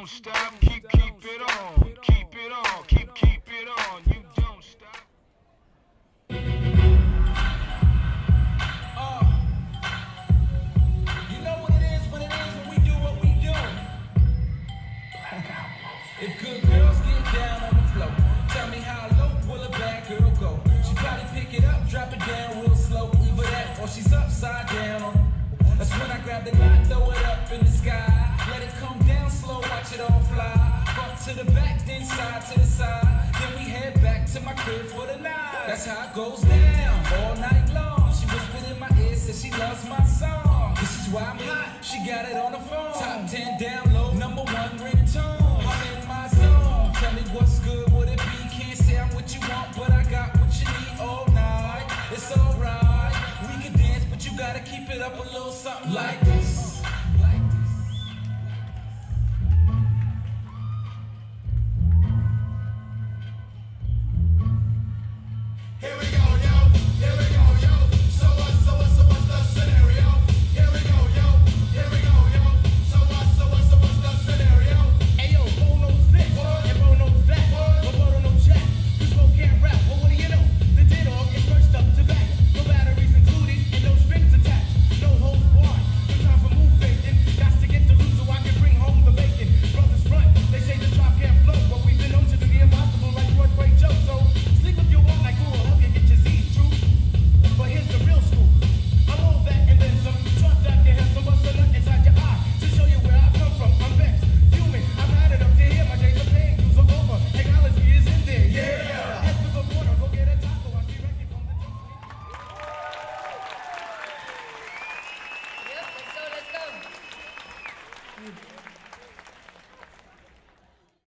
don't stop, keep it on, keep it on, keep it on, you don't stop. You know what it is when we do what we do. If good girls get down on the floor, tell me how low will a bad girl go? She probably pick it up, drop it down real slow, either that or she's upside down on it. That's when I grab the knot, throw it up in the sky, let it come down slow, watch it all fly. Front to the back, then side to the side, then we head back to my crib for the night. That's how it goes down all night long. She whispered in my ear, said she loves my song. This is why I'm hot, she got it on the phone. Top 10 download, #1 ringtone. I'm in my zone, tell me what's good, would it be? Can't say I'm what you want, but I got what you need all night. It's alright, we can dance, but you gotta keep it up a little something like that.